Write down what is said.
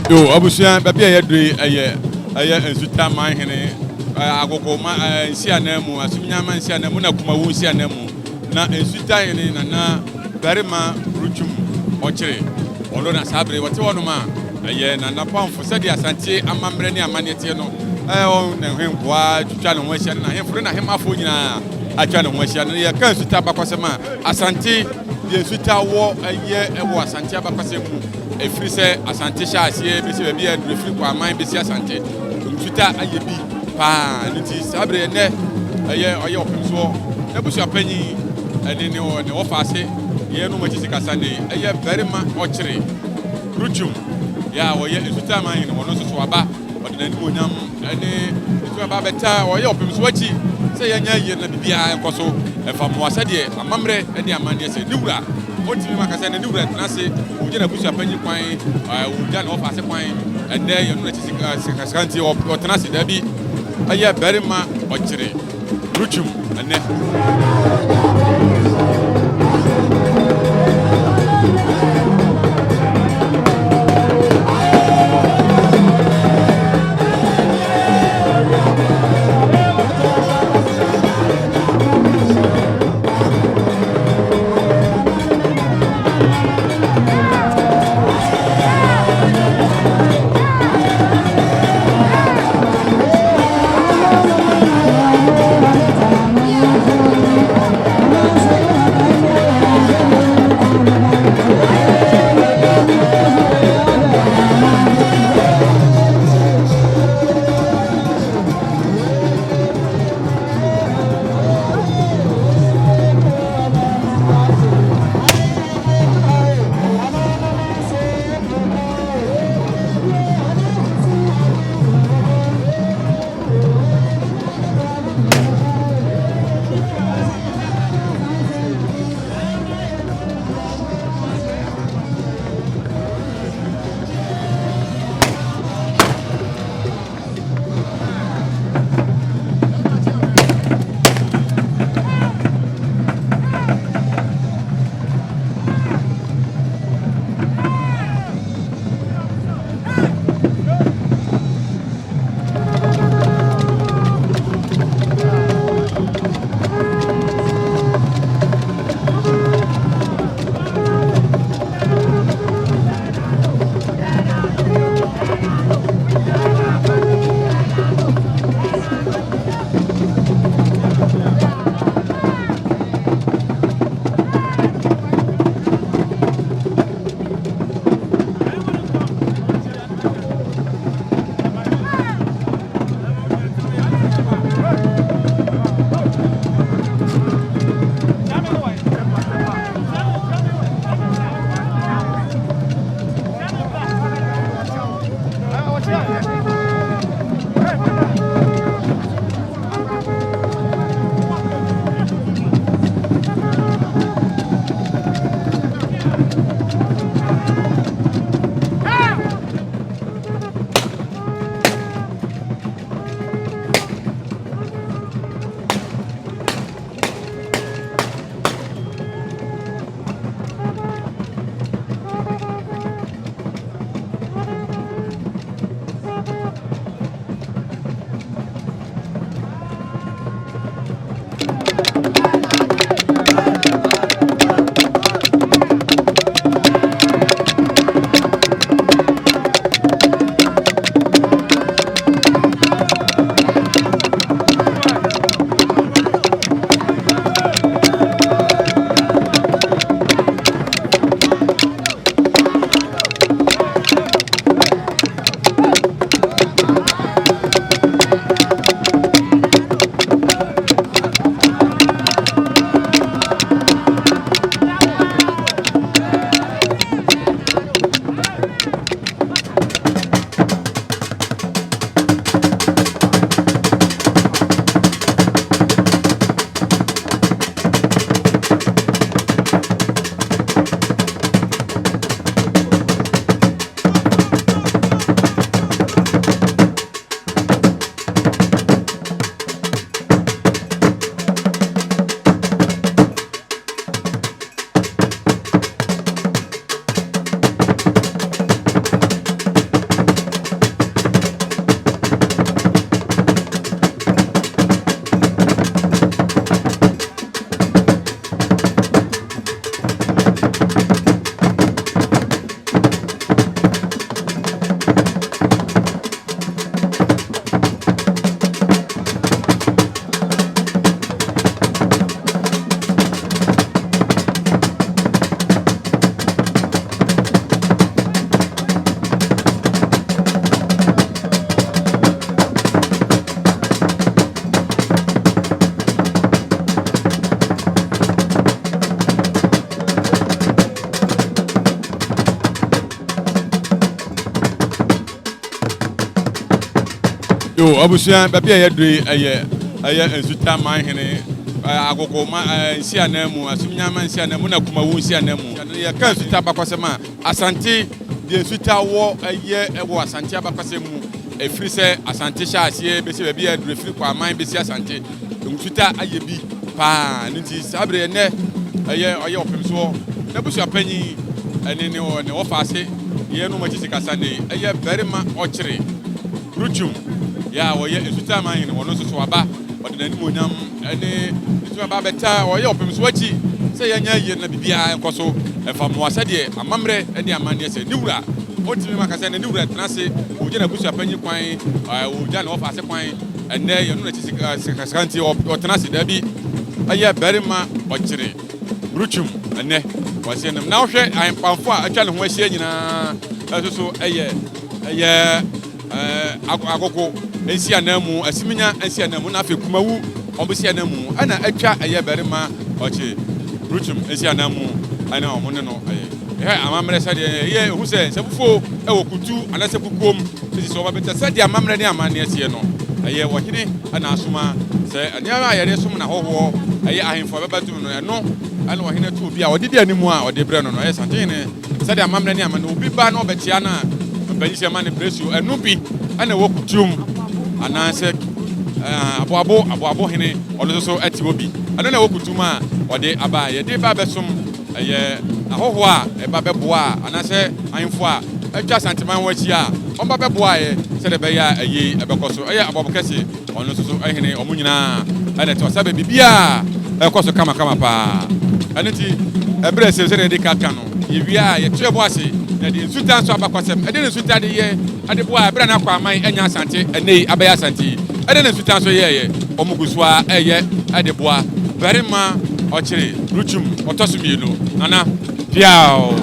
Yo, Abusia, Baby, I Ensuta Manhyia, Agoko, Sianemu, Asunyama, Sianamuna, Kumawu, Sianemu, na Ensuta in na Barima, Bretwum, Okyere, Olona Sabre, what you want, na Napon for Sadia Asante, Amambreni, Amanetiano, oh, him, what you try to wish, and him for him, I try to wish, and he comes to Tabakosama, Asante, the Ensuta war a year, and was Asante Abakosemu. If you say Asante Shasi, Miss Baby, and refuse Kwaman, Bessie Asante, Twitter, Ayabi, Pa, and it is Sabre, a year or your so, that was your penny, and then you know, offer say, yeah, no much is a Sunday, a year very much Okyere, Bretwum, yeah, or yet is the time I know, no so about, but then Munam, and it's about better or your Pimswachi, say, and yeah, and be I am also, and from Wasadi, a mamre, and the Amanda say, Dura. What you make a send a new red, and I say, we're going to push a penny coin, we've done off as a coin, and there you're not a Ashanti or Tenacity, Debbie. I hear Barima, Okyere, Bretwum, and Yo abusuan baby ayedre eye ensuta Manhyene agoko ma nsia na mu asumnyama nsia na mu na kuma wu nsia na mu ye kan ensuta bakwasema Asante de ensuta wo eye ewo Asante abakwasem mu efiri se Asante sha asie besi baby ayedre firi Kwaman besi Asante ensuta ayebi pa nti sabre ne eye opemso na busua panyi ene ne wo faase ye no machi sikasane eye Barima Okyere Bretwum ya woye ensuta Manhyene wono so aba odani monyam ene ensuta ba beta woye opemso achi se yanya ye na bibia enkoso efamo asade amamre ene amane se niwura otimi makase ne niwura tenase oje na busua panyi kwan oja na wo faase kwan ene ye no na chi sikasanti otenase da bi eye Barima Okyere Bretwum ene wasenam na wohwe ayempamfo a atwa ne ho ahia nyina so eye agoko ensia na mu asiminya ensia na mu na afi kumawu obusia na mu ana atwa eye Barima Okyere Bretwum ensia na mu ana omone no amamre sade ye hu se sefufo ewokutu anase kukom sisi so babeta sade amamre ne amane asie no wohene ana asoma se anya ayere som na hoho ahemfo bebatum no no ana wohene to bi a odidi animu a odebre no Asantehene sade amamre ne amane obi ba na obetia na banyise mane presio enu bi ana wokutum anase aboabo hene ono so ati obi ana na wokutum a ode aba ye de ba besom ahoho a eba beboa anase ahemfo a atwa santeman wachi a omba beboa ye sede be ya ebekoso abobokese ono so ehene omunyina ana to sabe bibia ekoso kama pa aniti ebre se de kaka no yewia ye tuebo ase na de nsuta nso abakwasem ede nsuta de ye ade boa ebra na Kwaman enya Asante ene abaya Asante ede nsuta nso ye omugusua ade boa Barima Okyere Bretwum otosumielo nana piao